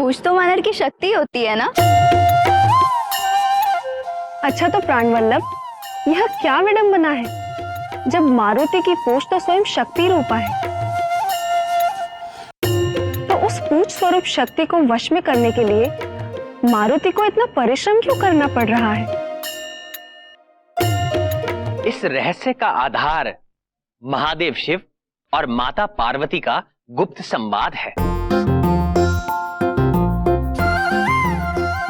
पूछ तो वानर की शक्ति होती है ना। अच्छा तो प्राणवल्लभ, यह क्या विडंबना है जब मारुति की पूछ तो स्वयं शक्ति रूपा है, तो उस पूछ स्वरूप शक्ति को वश में करने के लिए मारुति को इतना परिश्रम क्यों करना पड़ रहा है? इस रहस्य का आधार महादेव शिव और माता पार्वती का गुप्त संवाद है।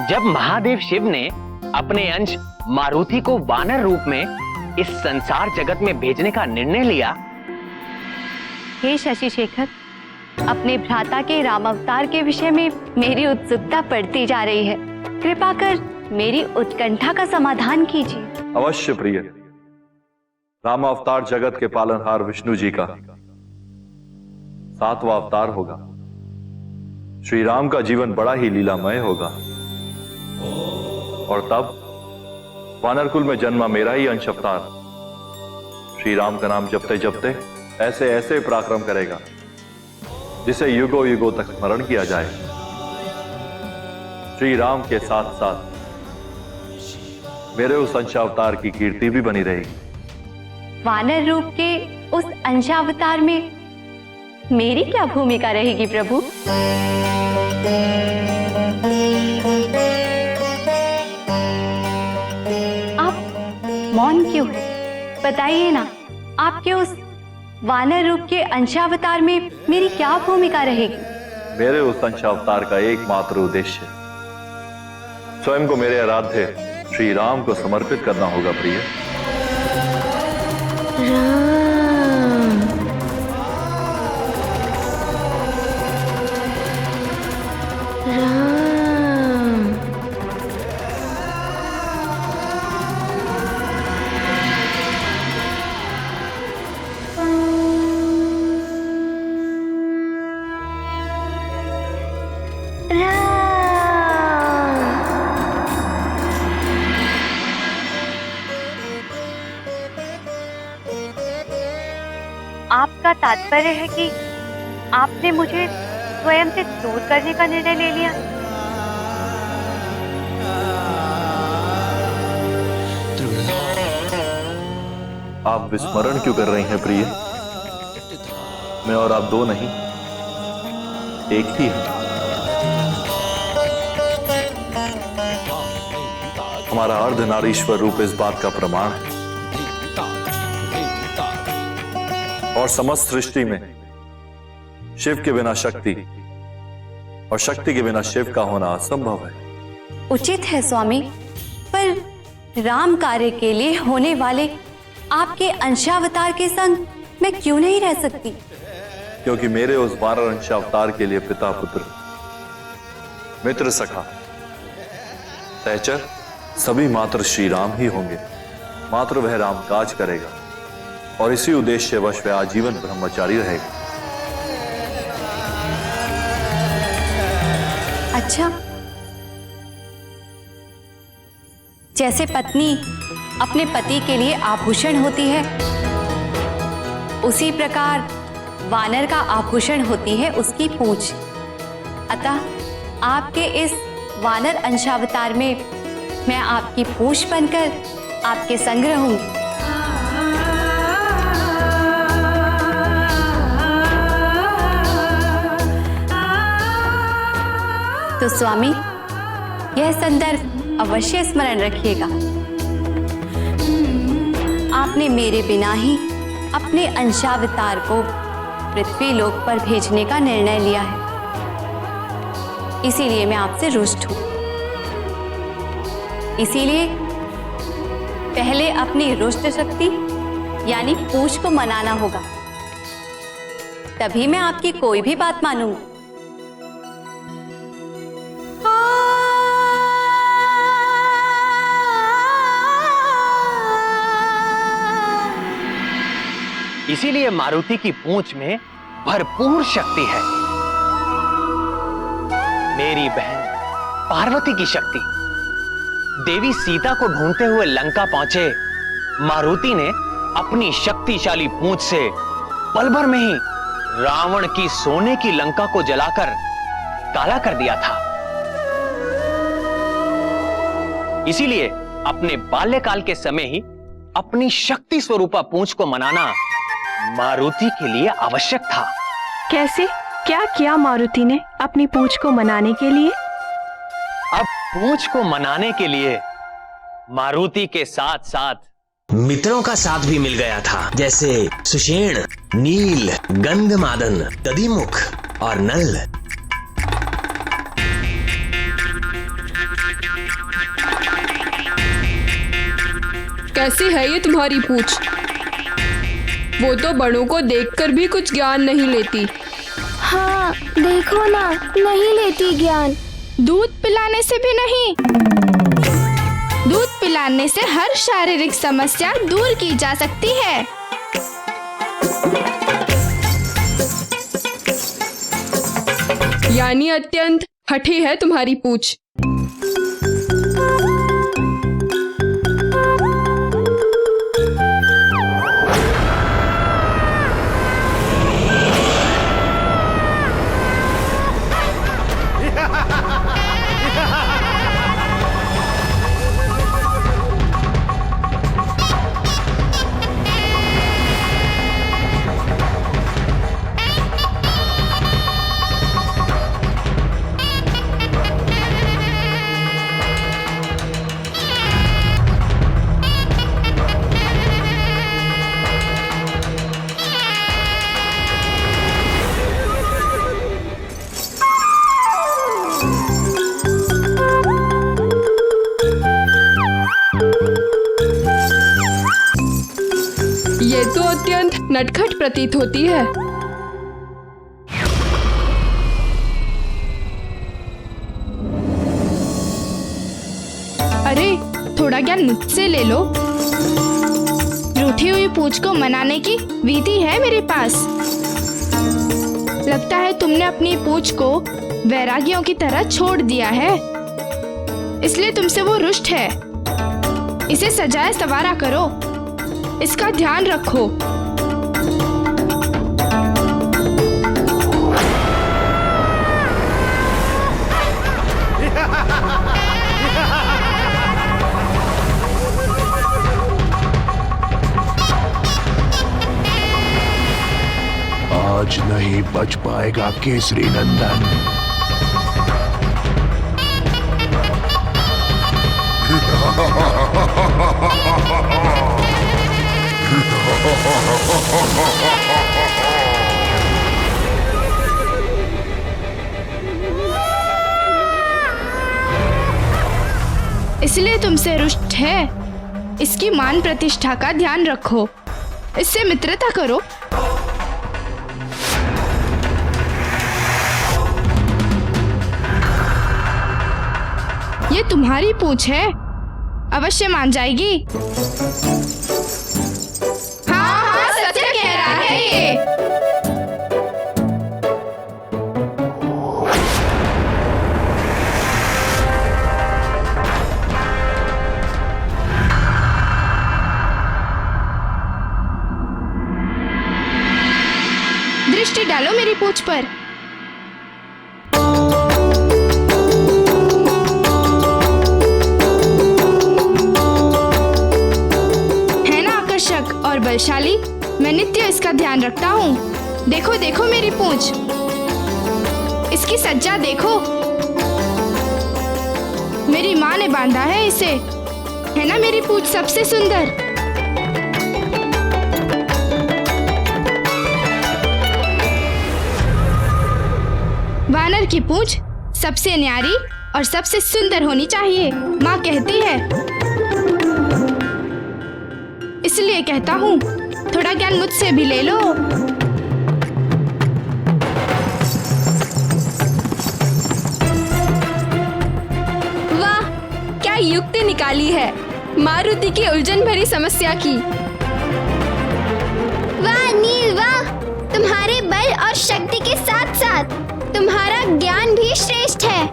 जब महादेव शिव ने अपने अंश मारुति को वानर रूप में इस संसार जगत में भेजने का निर्णय लिया। हे शशि शेखर, अपने भ्राता के राम अवतार के विषय में मेरी उत्सुकता बढ़ती जा रही है। कृपा कर मेरी उत्कंठा का समाधान कीजिए। अवश्य प्रिय। राम अवतार जगत के पालनहार विष्णु जी का 7वां अवतार होगा। श्री राम का जीवन बड़ा ही लीलामय होगा और तब वानर कुल में जन्मा मेरा ही अंश अवतार श्री राम का नाम जपते जपते ऐसे ऐसे पराक्रम करेगा जिसे युगों युगों तक स्मरण किया जाए। श्री राम के साथ साथ मेरे उस अंशावतार की कीर्ति भी बनी रहेगी। वानर रूप के उस अंशावतार में मेरी क्या भूमिका रहेगी प्रभु? आप मौन क्यों है? बताइए ना, आपके उस वानर रूप के अंशावतार में मेरी क्या भूमिका रहेगी? मेरे उस अंशावतार का एकमात्र उद्देश्य स्वयं को मेरे आराध्य श्री राम को समर्पित करना होगा प्रिय। आपका तात्पर्य है कि आपने मुझे स्वयं से दूर करने का निर्णय ले लिया? आप विस्मरण क्यों कर रही हैं प्रिय? मैं और आप दो नहीं, एक ही है। हमारा अर्धनारीश्वर रूप इस बात का प्रमाण है और समस्त सृष्टि में शिव के बिना शक्ति और शक्ति के बिना शिव का होना असंभव है। उचित है स्वामी, पर राम कार्य के लिए होने वाले आपके अंशावतार के संग मैं क्यों नहीं रह सकती? क्योंकि मेरे उस वानर अंशावतार के लिए पिता पुत्र मित्र सखा सहचर सभी मात्र श्री राम ही होंगे। मात्र वह राम काज करेगा और इसी उद्देश्य वश वह आजीवन ब्रह्मचारी रहेगा। अच्छा, जैसे पत्नी अपने पति के लिए आभूषण होती है, उसी प्रकार वानर का आभूषण होती है उसकी पूंछ। अतः आपके इस वानर अंशावतार में मैं आपकी पूंछ बनकर आपके संग रहूंगी। तो स्वामी, यह संदर्भ अवश्य स्मरण रखिएगा। आपने मेरे बिना ही अपने अंशावतार को पृथ्वी लोक पर भेजने का निर्णय लिया है, इसीलिए मैं आपसे रुष्ट हूं। इसीलिए पहले अपनी रुष्ट शक्ति यानी पूंछ को मनाना होगा, तभी मैं आपकी कोई भी बात मानूंगा। इसीलिए मारुति की पूंछ में भरपूर शक्ति है। मेरी बहन पार्वती की शक्ति। देवी सीता को ढूंढते हुए लंका पहुंचे मारुति ने अपनी शक्तिशाली पूंछ से पल भर में ही रावण की सोने की लंका को जलाकर काला कर दिया था। इसीलिए अपने बाल्यकाल के समय ही अपनी शक्ति स्वरूपा पूंछ को मनाना मारुति के लिए आवश्यक था। कैसे? क्या किया मारुति ने अपनी पूंछ को मनाने के लिए? अब पूंछ को मनाने के लिए मारुति के साथ साथ मित्रों का साथ भी मिल गया था, जैसे सुषेण, नील, गंधमादन, दधिमुख और नल। कैसी है ये तुम्हारी पूंछ? वो तो बड़ों को देखकर भी कुछ ज्ञान नहीं लेती। हाँ देखो ना, नहीं लेती ज्ञान। दूध पिलाने से भी नहीं। दूध पिलाने से हर शारीरिक समस्या दूर की जा सकती है। यानी अत्यंत हठी है तुम्हारी पूंछ। ये तो अत्यंत नटखट प्रतीत होती है। अरे थोड़ा ज्ञान मुझसे ले लो। रूठी हुई पूंछ को मनाने की विधि है मेरे पास। लगता है तुमने अपनी पूंछ को वैरागियों की तरह छोड़ दिया है, इसलिए तुमसे वो रुष्ट है। इसे सजाए संवारा करो, इसका ध्यान रखो। आज नहीं बच पाएगा केसरी नंदन। इसलिए तुमसे रुष्ट है। इसकी मान प्रतिष्ठा का ध्यान रखो, इससे मित्रता करो। ये तुम्हारी पूंछ है, अवश्य मान जाएगी। हाँ हाँ सत्य कह रहा है ये। दृष्टि डालो मेरी पूंछ पर। है ना आकर्षक और बलशाली? मैं नित्य इसका ध्यान रखता हूँ। देखो देखो मेरी पूंछ, इसकी सज्जा देखो। मेरी माँ ने बांधा है इसे। है ना मेरी पूंछ सबसे सुंदर? वानर की पूंछ सबसे न्यारी और सबसे सुंदर होनी चाहिए, माँ कहती है। इसलिए कहता हूँ, थोड़ा ज्ञान मुझसे भी ले लो। वाह, क्या युक्ति निकाली है मारुति की उलझन भरी समस्या की। वाह नील वाह, तुम्हारे बल और शक्ति के साथ साथ तुम्हारा ज्ञान भी श्रेष्ठ है।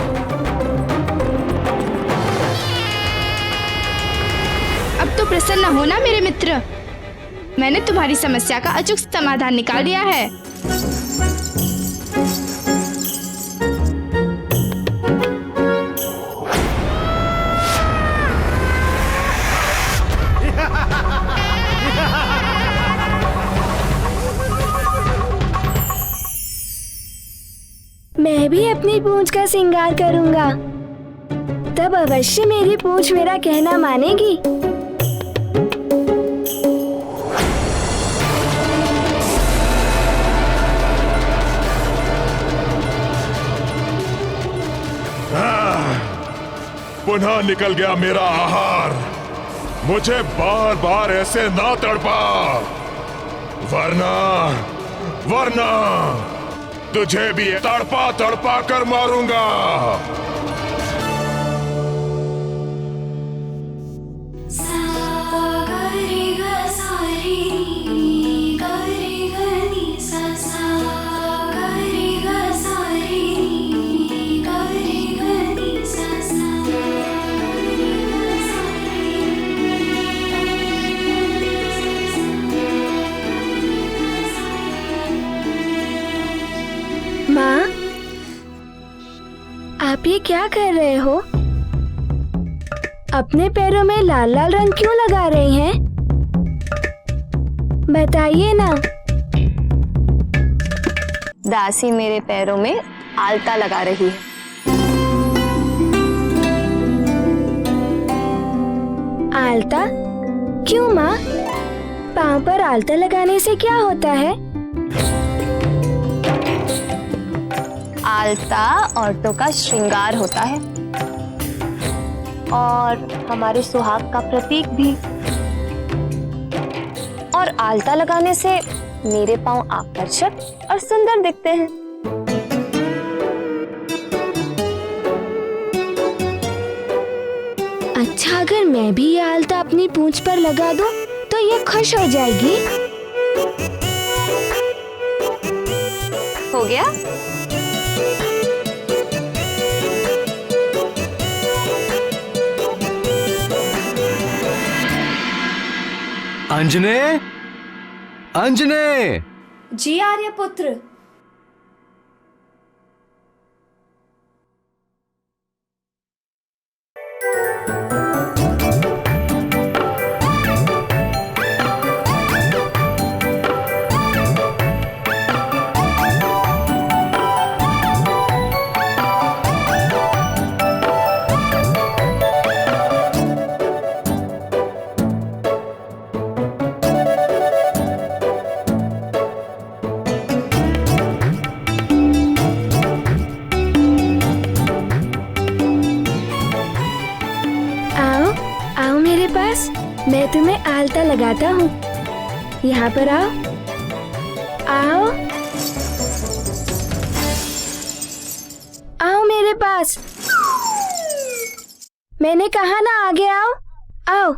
अब तो प्रसन्न हो ना मेरे मित्र, मैंने तुम्हारी समस्या का अचूक समाधान निकाल दिया है। पूंछ का श्रृंगार करूंगा, तब अवश्य मेरी पूंछ मेरा कहना मानेगी। पुनः निकल गया मेरा आहार। मुझे बार बार ऐसे ना तड़पा, वरना तुझे भी तड़पा तड़पा कर मारूंगा। माँ, आप ये क्या कर रहे हो? अपने पैरों में लाल लाल रंग क्यों लगा रही हैं? बताइए ना। दासी मेरे पैरों में आलता लगा रही है। आलता? क्यों माँ? पाँव पर आलता लगाने से क्या होता है? आलता औरतों का श्रृंगार होता है और हमारे सुहाग का प्रतीक भी। और आलता लगाने से मेरे पांव आकर्षक और सुंदर दिखते हैं। अच्छा, अगर मैं भी ये आलता अपनी पूंछ पर लगा दूं, तो ये खुश हो जाएगी। हो गया? अंजने, अंजने। जी आर्यपुत्र। मैं तुम्हें आलता लगाता हूँ। यहाँ पर आओ, आओ, आओ मेरे पास। मैंने कहा ना, आगे आओ, आओ।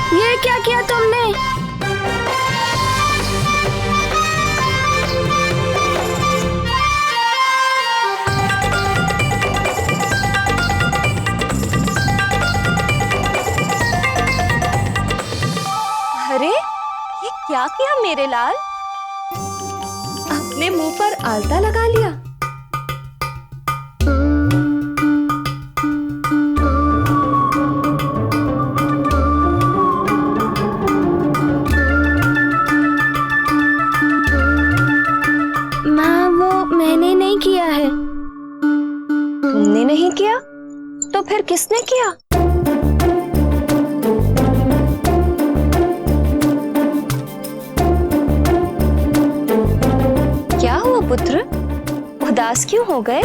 ये क्या किया तुमने? अरे, ये क्या किया मेरे लाल? अपने मुंह पर आलता लगा लिया। माँ, वो मैंने नहीं किया है। तुमने नहीं किया? तो फिर किसने किया? क्या हुआ पुत्र? उदास क्यों हो गए?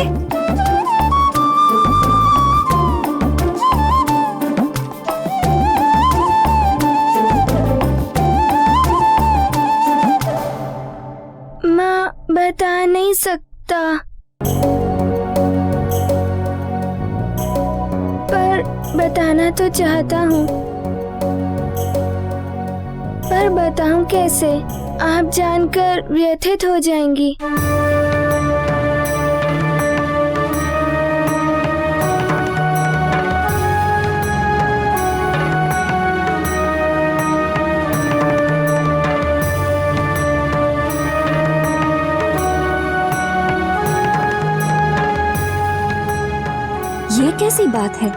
माँ, बता नहीं सकता, पर बताना तो चाहता हूँ। पर बताऊं कैसे? आप जानकर व्यथित हो जाएंगी। बात है,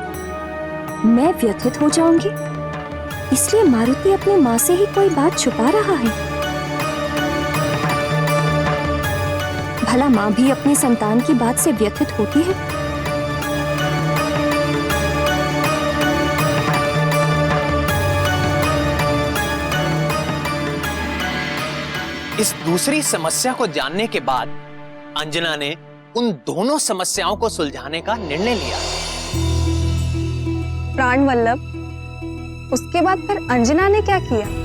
मैं व्यथित हो जाऊंगी, इसलिए मारुति अपनी माँ से ही कोई बात छुपा रहा है। भला माँ भी अपनी संतान की बात से व्यथित होती है? इस दूसरी समस्या को जानने के बाद अंजना ने उन दोनों समस्याओं को सुलझाने का निर्णय लिया। प्राणवल्लभ, उसके बाद फिर अंजना ने क्या किया?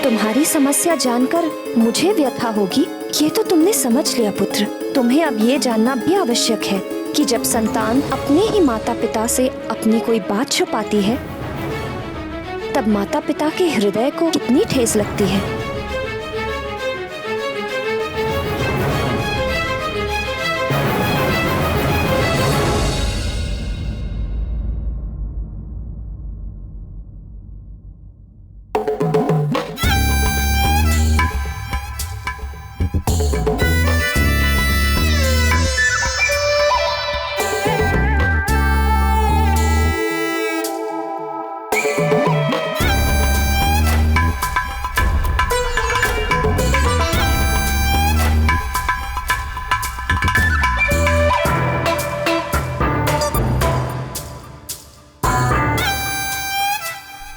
तुम्हारी समस्या जानकर मुझे व्यथा होगी, ये तो तुमने समझ लिया पुत्र। तुम्हें अब ये जानना भी आवश्यक है कि जब संतान अपने ही माता पिता से अपनी कोई बात छुपाती है, तब माता पिता के हृदय को कितनी ठेस लगती है।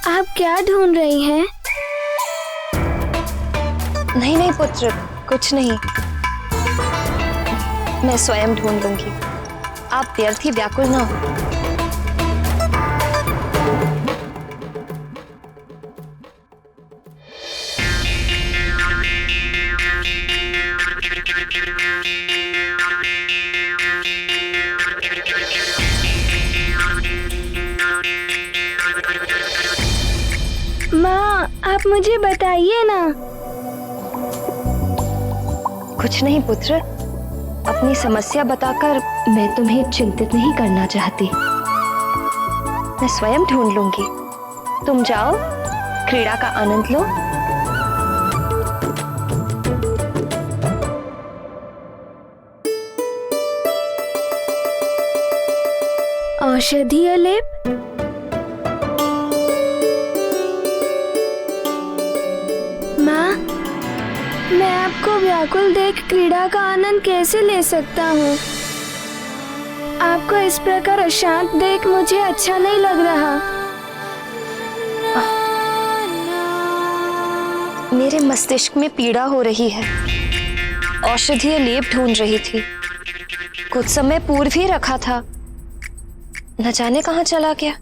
आप क्या ढूंढ रही हैं? नहीं नहीं पुत्र, कुछ नहीं, मैं स्वयं ढूंढ लूंगी। आप व्यर्थ ही व्याकुल ना हो। माँ, आप मुझे बताइए ना। कुछ नहीं पुत्र, अपनी समस्या बताकर मैं तुम्हें चिंतित नहीं करना चाहती। मैं स्वयं ढूंढ लूंगी। तुम जाओ, क्रीड़ा का आनंद लो। औषधीय लेप? माँ, मैं आपको व्याकुल देख क्रीड़ा का आनंद कैसे ले सकता हूँ? आपको इस प्रकार अशांत देख मुझे अच्छा नहीं लग रहा। मेरे मस्तिष्क में पीड़ा हो रही है, औषधीय लेप ढूंढ रही थी। कुछ समय पूर्व ही रखा था, न जाने कहाँ चला गया।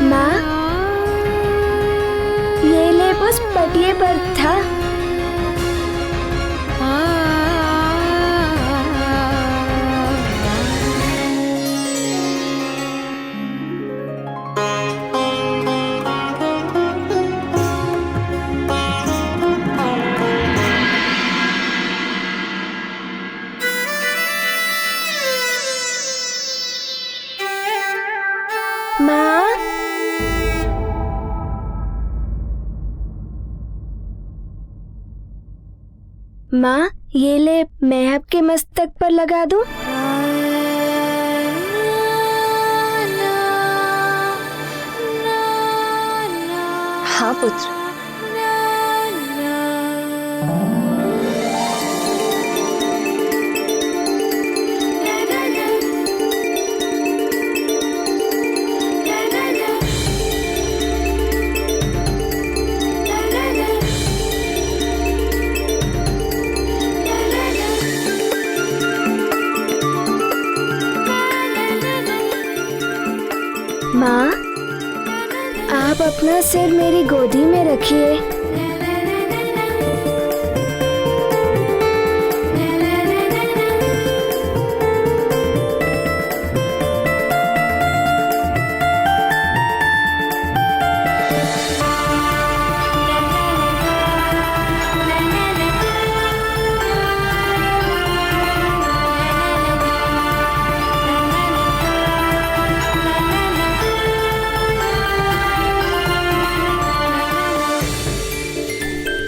माँ, ये लेप उस पटिये पर था। माँ, माँ, ये लेप मैं आपके मस्तक पर लगा दूं? हाँ पुत्र, माँ, आप अपना सिर मेरी गोदी में रखिए।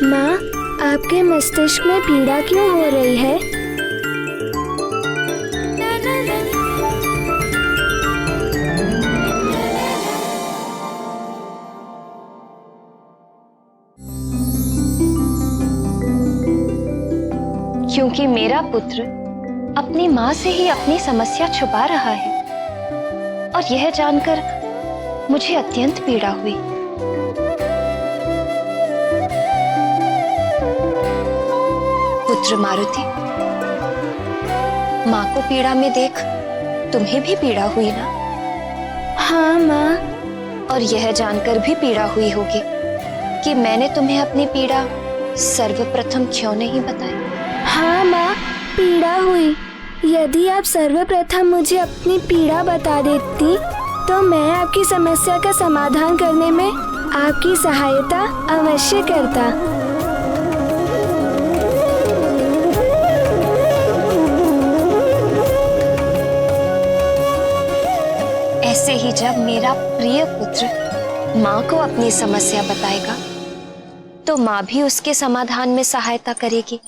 माँ, आपके मस्तिष्क में पीड़ा क्यों हो रही है? क्योंकि मेरा पुत्र अपनी माँ से ही अपनी समस्या छुपा रहा है और यह जानकर मुझे अत्यंत पीड़ा हुई। पुत्र मारुति, माँ को पीड़ा में देख तुम्हें भी पीड़ा हुई ना? हाँ माँ। और यह जानकर भी पीड़ा हुई होगी कि मैंने तुम्हें अपनी पीड़ा सर्वप्रथम क्यों नहीं बताई? हाँ माँ, पीड़ा हुई। यदि आप सर्वप्रथम मुझे अपनी पीड़ा बता देती तो मैं आपकी समस्या का समाधान करने में आपकी सहायता अवश्य करता। ऐसे ही जब मेरा प्रिय पुत्र माँ को अपनी समस्या बताएगा तो माँ भी उसके समाधान में सहायता करेगी।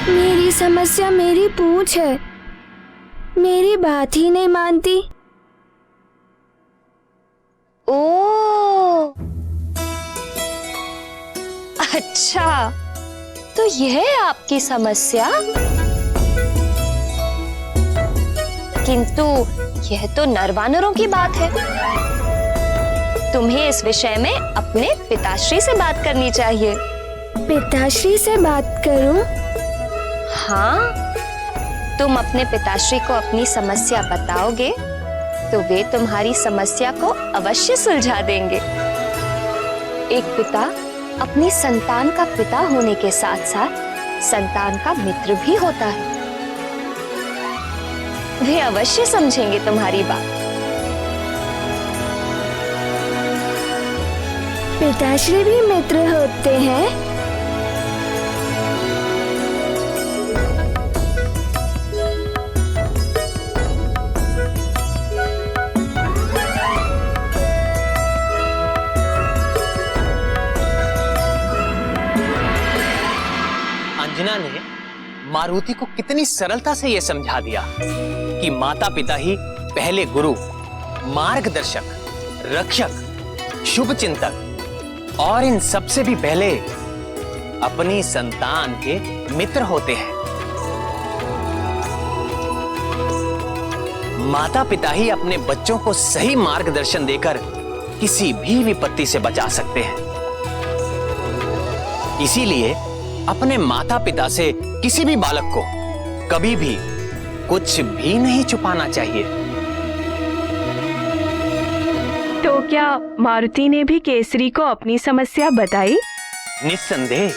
मेरी समस्या मेरी पूंछ है, मेरी बात ही नहीं मानती। ओ, अच्छा, तो यह है आपकी समस्या। किंतु यह तो नरवानरों की बात है। तुम्हें इस विषय में अपने पिताश्री से बात करनी चाहिए। पिताश्री से बात करूं? हाँ, तुम अपने पिताश्री को अपनी समस्या बताओगे तो वे तुम्हारी समस्या को अवश्य सुलझा देंगे। एक पिता अपनी संतान का पिता होने के साथ साथ संतान का मित्र भी होता है। वे अवश्य समझेंगे तुम्हारी बात। पिताश्री भी मित्र होते हैं? अंजना ने मारुति को कितनी सरलता से यह समझा दिया कि माता पिता ही पहले गुरु, मार्गदर्शक, रक्षक, शुभ चिंतक और इन सबसे भी पहले अपनी संतान के मित्र होते हैं। माता पिता ही अपने बच्चों को सही मार्गदर्शन देकर किसी भी विपत्ति से बचा सकते हैं। इसीलिए अपने माता पिता से किसी भी बालक को कभी भी कुछ भी नहीं छुपाना चाहिए। तो क्या मारुति ने भी केसरी को अपनी समस्या बताई? निस्संदेह।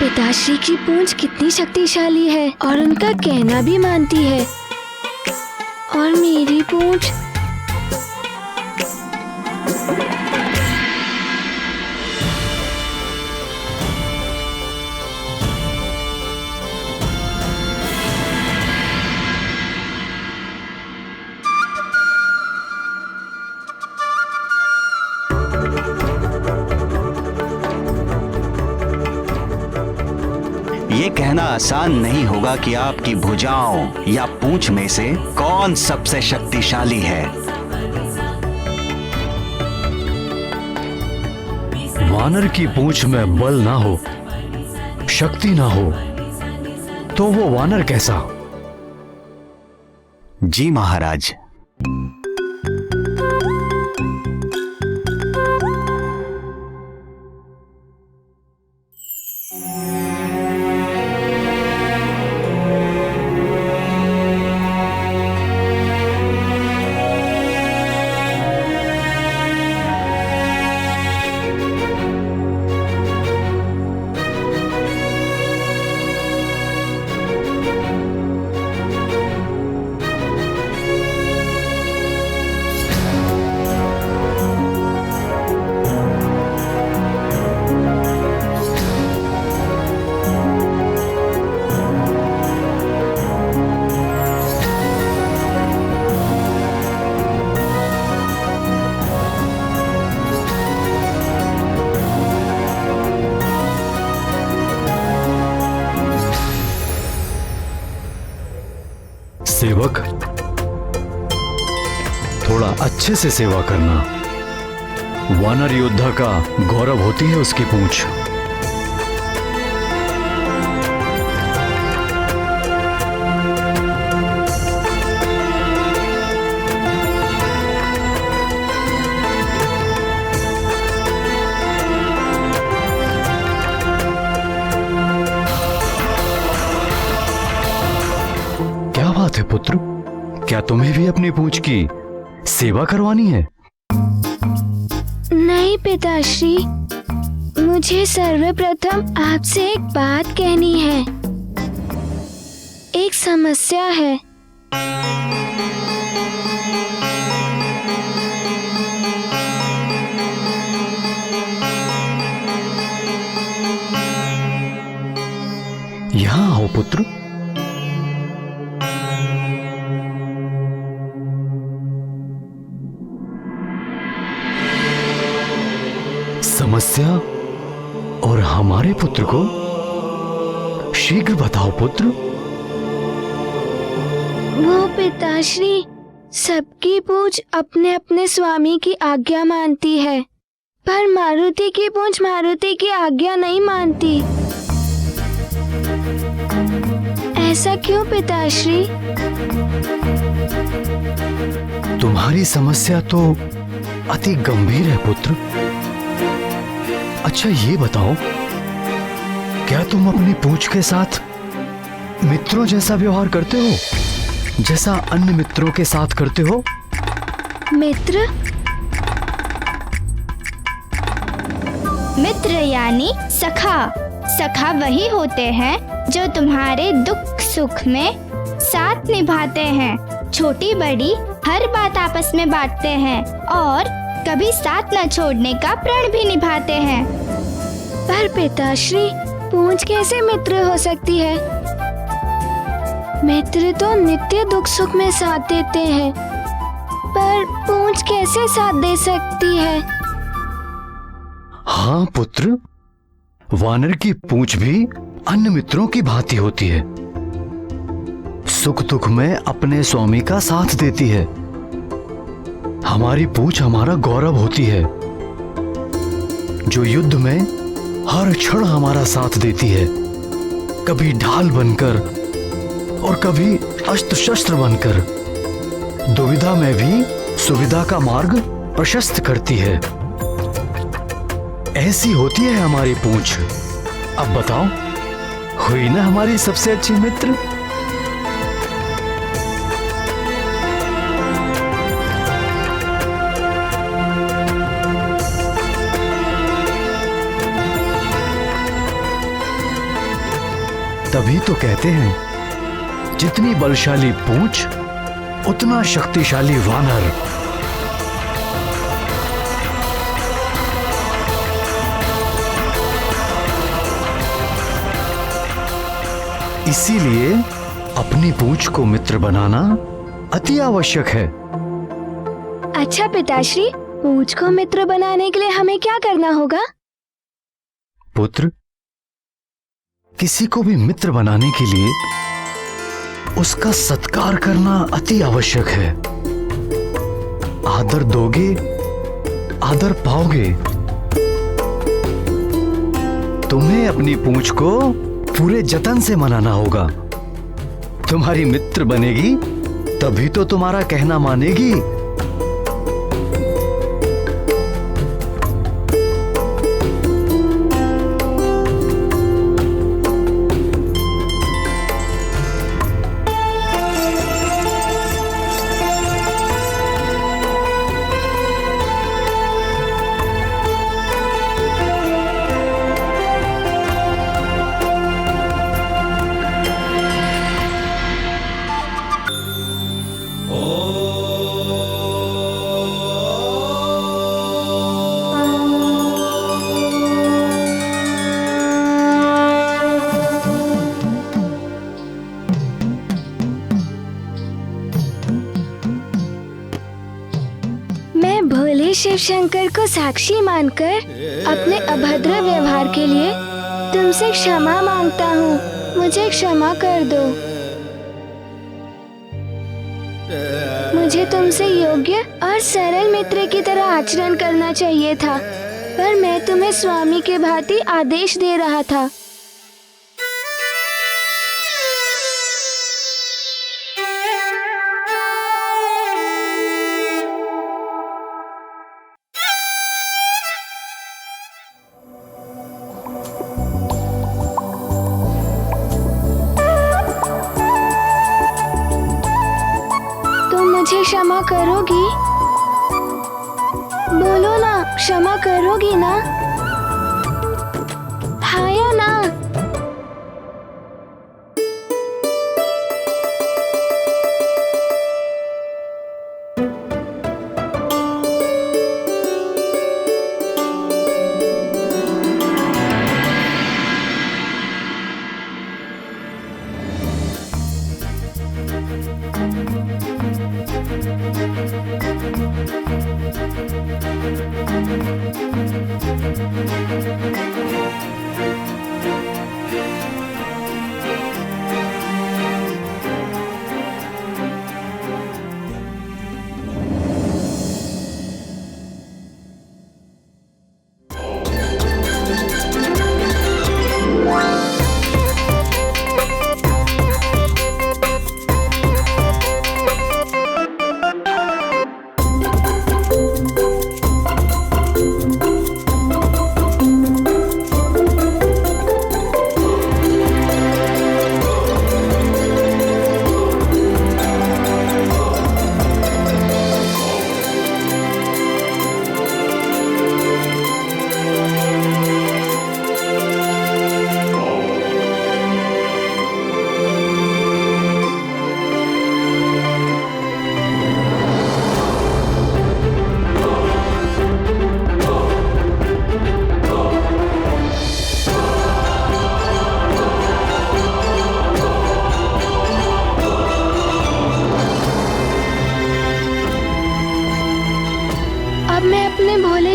पिताश्री की पूंछ कितनी शक्तिशाली है और उनका कहना भी मानती है। और मेरी पूंछ ये कहना आसान नहीं होगा कि आपकी भुजाओं या पूंछ में से कौन सबसे शक्तिशाली है। वानर की पूंछ में बल ना हो, शक्ति ना हो, तो वो वानर कैसा? जी महाराज। सेवक, थोड़ा अच्छे से सेवा करना। वानर योद्धा का गौरव होती है उसकी पूंछ। बात है पुत्र, क्या तुम्हें भी अपनी पूंछ की सेवा करवानी है? नहीं पिताश्री, मुझे सर्वप्रथम आपसे एक बात कहनी है। एक समस्या है। यहाँ आओ पुत्र। समस्या और हमारे पुत्र को शीघ्र बताओ पुत्र। वो पिताश्री, सबकी पूंछ अपने अपने स्वामी की आज्ञा मानती है, पर मारुति की पूंछ मारुति की आज्ञा नहीं मानती। ऐसा क्यों पिताश्री? तुम्हारी समस्या तो अति गंभीर है पुत्र। अच्छा ये बताओ, क्या तुम अपनी पूंछ के साथ मित्रों जैसा व्यवहार करते हो, जैसा अन्य मित्रों के साथ करते हो? मित्र? मित्र यानी सखा। सखा वही होते हैं जो तुम्हारे दुख सुख में साथ निभाते हैं, छोटी बड़ी हर बात आपस में बांटते हैं और कभी साथ न छोड़ने का प्रण भी निभाते हैं। पर पिताश्री, पूंछ कैसे मित्र हो सकती है? मित्र तो नित्य दुख सुख में साथ देते हैं, पर पूंछ कैसे साथ दे सकती है? हाँ पुत्र, वानर की पूंछ भी अन्य मित्रों की भांति होती है। सुख दुख में अपने स्वामी का साथ देती है। हमारी पूंछ हमारा गौरव होती है, जो युद्ध में हर क्षण हमारा साथ देती है, कभी ढाल बनकर और कभी अस्त्र शस्त्र बनकर, दुविधा में भी सुविधा का मार्ग प्रशस्त करती है। ऐसी होती है हमारी पूंछ। अब बताओ, हुई ना हमारी सबसे अच्छी मित्र? तभी तो कहते हैं, जितनी बलशाली पूंछ उतना शक्तिशाली वानर। इसीलिए अपनी पूंछ को मित्र बनाना अति आवश्यक है। अच्छा पिताश्री, पूंछ को मित्र बनाने के लिए हमें क्या करना होगा? पुत्र, किसी को भी मित्र बनाने के लिए उसका सत्कार करना अति आवश्यक है। आदर दोगे, आदर पाओगे। तुम्हें अपनी पूंछ को पूरे जतन से मनाना होगा। तुम्हारी मित्र बनेगी तभी तो तुम्हारा कहना मानेगी। शिव शंकर को साक्षी मानकर अपने अभद्र व्यवहार के लिए तुमसे क्षमा मांगता हूँ। मुझे क्षमा कर दो। मुझे तुमसे योग्य और सरल मित्र की तरह आचरण करना चाहिए था, पर मैं तुम्हें स्वामी के भांति आदेश दे रहा था। मुझे क्षमा करोगी? बोलो ना, क्षमा करोगी ना? हाँ या ना?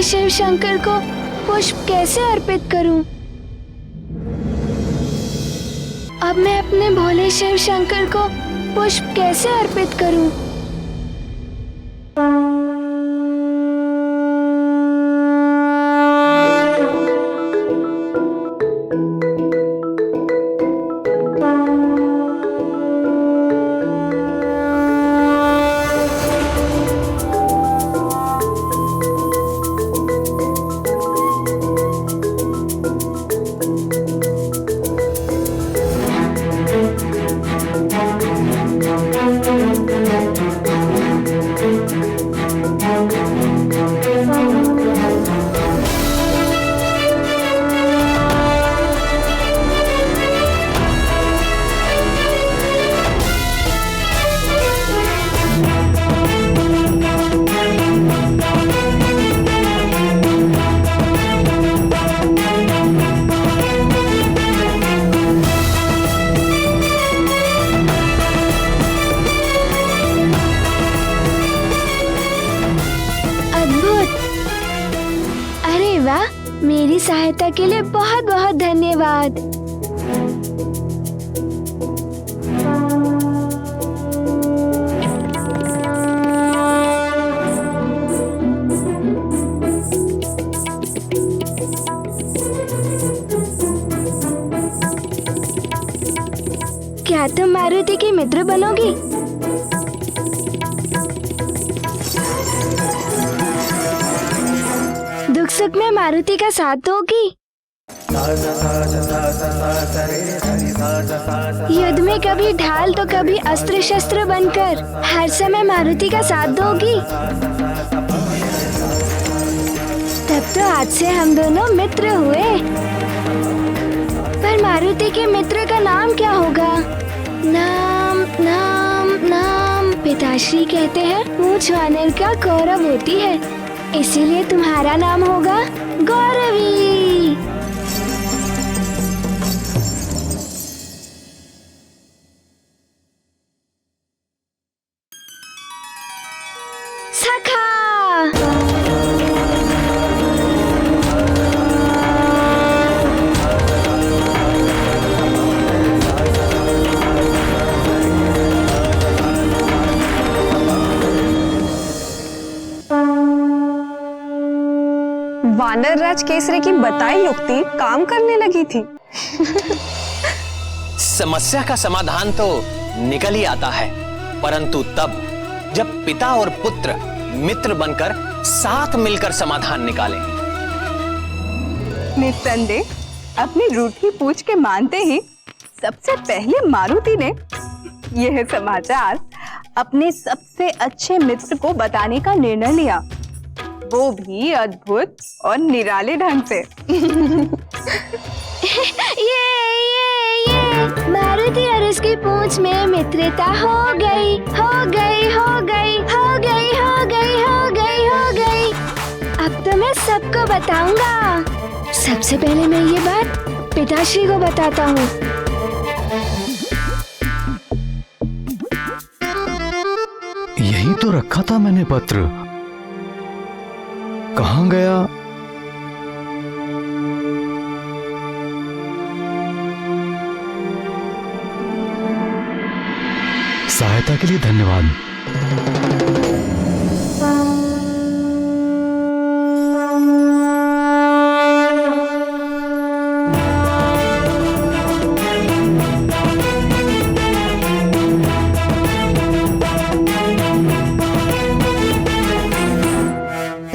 शिव शंकर को पुष्प कैसे अर्पित करूं? अब मैं अपने भोले शिव शंकर को पुष्प कैसे अर्पित करूं? के लिए बहुत बहुत धन्यवाद। क्या तुम मारुति की मित्र बनोगी? दुख सुख में मारुति का साथ दोगी? युद्ध में कभी ढाल तो कभी अस्त्र शस्त्र बनकर हर समय मारुति का साथ दोगी? तब तो आज से हम दोनों मित्र हुए। पर मारुति के मित्र का नाम क्या होगा? नाम नाम नाम पिताश्री कहते हैं पूंछ वानर का गौरव होती है, इसीलिए तुम्हारा नाम होगा गौरवी। सखा। वानर राज केसरी की बताई युक्ति काम करने लगी थी। समस्या का समाधान तो निकल ही आता है, परंतु तब जब पिता और पुत्र मित्र बनकर साथ मिलकर समाधान निकालें। निस्संदेह अपनी रूठी पूछ के मानते ही सबसे पहले मारुति ने यह समाचार अपने सबसे अच्छे मित्र को बताने का निर्णय लिया, वो भी अद्भुत और निराले ढंग से। ये मारुति और उसकी पूंछ में मित्रता हो गई, हो गई, हो गई, हो गई, हो गई, हो गई, हो गई। अब तो मैं सबको बताऊंगा। सबसे पहले मैं ये बात पिताश्री को बताता हूँ। यही तो रखा था मैंने पत्र, कहाँ गया? सहायता के लिए धन्यवाद।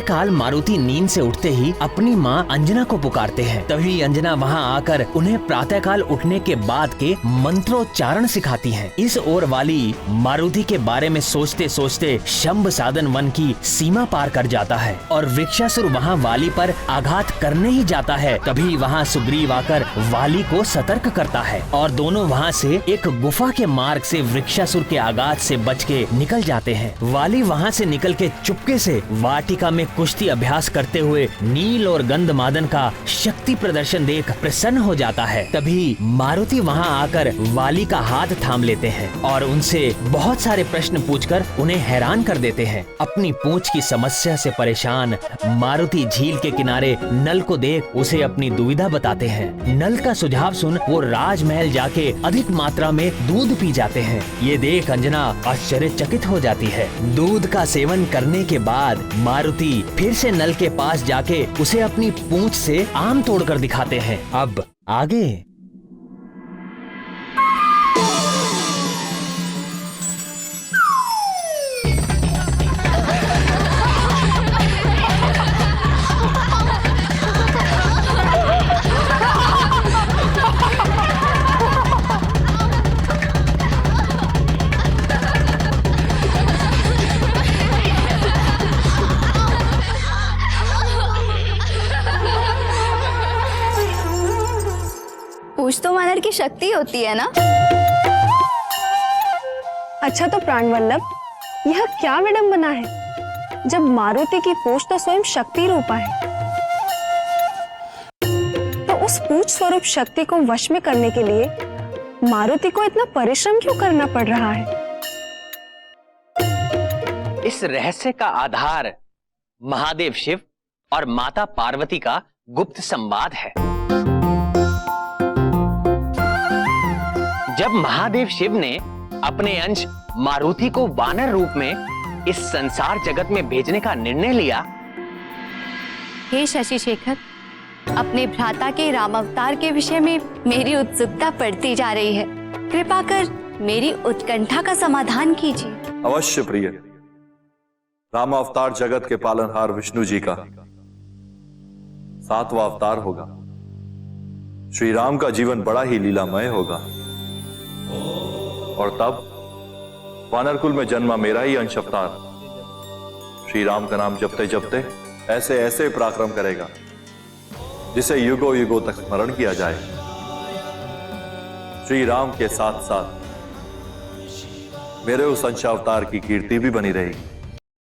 काल मारुति नींद से उठते ही अपनी माँ अंजना को पुकारते हैं। तभी अंजना वहाँ आकर उन्हें प्रातःकाल उठने के बाद के मंत्रोच्चारण सिखाती हैं। इस ओर वाली मारुति के बारे में सोचते सोचते शंभ साधन वन की सीमा पार कर जाता है और वृक्षासुर वहाँ वाली पर आघात करने ही जाता है। तभी वहाँ सुग्रीव आकर वाली को सतर्क करता है और दोनों वहाँ से एक गुफा के मार्ग से वृक्षासुर के आघात से बच के निकल जाते हैं। वाली वहाँ से निकल के चुपके से वाटिका में कुश्ती अभ्यास करते हुए नील और गंधमादन का शक्ति प्रदर्शन देख प्रसन्न हो जाता है। तभी मारुति वहाँ आकर वाली का हाथ थाम लेते हैं और उनसे बहुत सारे प्रश्न पूछकर उन्हें हैरान कर देते हैं। अपनी पूंछ की समस्या से परेशान मारुति झील के किनारे नल को देख उसे अपनी दुविधा बताते हैं। नल का सुझाव सुन वो राजमहल जाके अधिक मात्रा में दूध पी जाते हैं। ये देख अंजना आश्चर्यचकित हो जाती है। दूध का सेवन करने के बाद मारुति फिर से नल के पास जाके उसे अपनी पूंछ से आम तोड़कर दिखाते हैं। अब आगे पूछ तो वानर की शक्ति होती है ना। अच्छा तो प्राणवल्लभ, यह क्या विडंबना है जब मारुति की पूछ तो स्वयं शक्ति रूपा है, तो उस पूछ स्वरूप शक्ति को वश में करने के लिए मारुति को इतना परिश्रम क्यों करना पड़ रहा है? इस रहस्य का आधार महादेव शिव और माता पार्वती का गुप्त संवाद है। जब महादेव शिव ने अपने अंश मारुति को वानर रूप में इस संसार जगत में भेजने का निर्णय लिया, हे शशि शेखर, अपने भ्राता के राम अवतार के विषय में मेरी उत्सुकता बढ़ती जा रही है। कृपा कर मेरी उत्कंठा का समाधान कीजिए। अवश्य प्रिय। राम अवतार जगत के पालनहार विष्णु जी का 7वां अवतार होगा। श्री राम का जीवन बड़ा ही लीलामय होगा और तब वानर कुल में जन्मा मेरा ही अंश अवतार श्री राम का नाम जपते जपते ऐसे ऐसे पराक्रम करेगा जिसे युगों युगों तक स्मरण किया जाए। श्री राम के साथ साथ मेरे उस अंश अवतार की कीर्ति भी बनी रहेगी।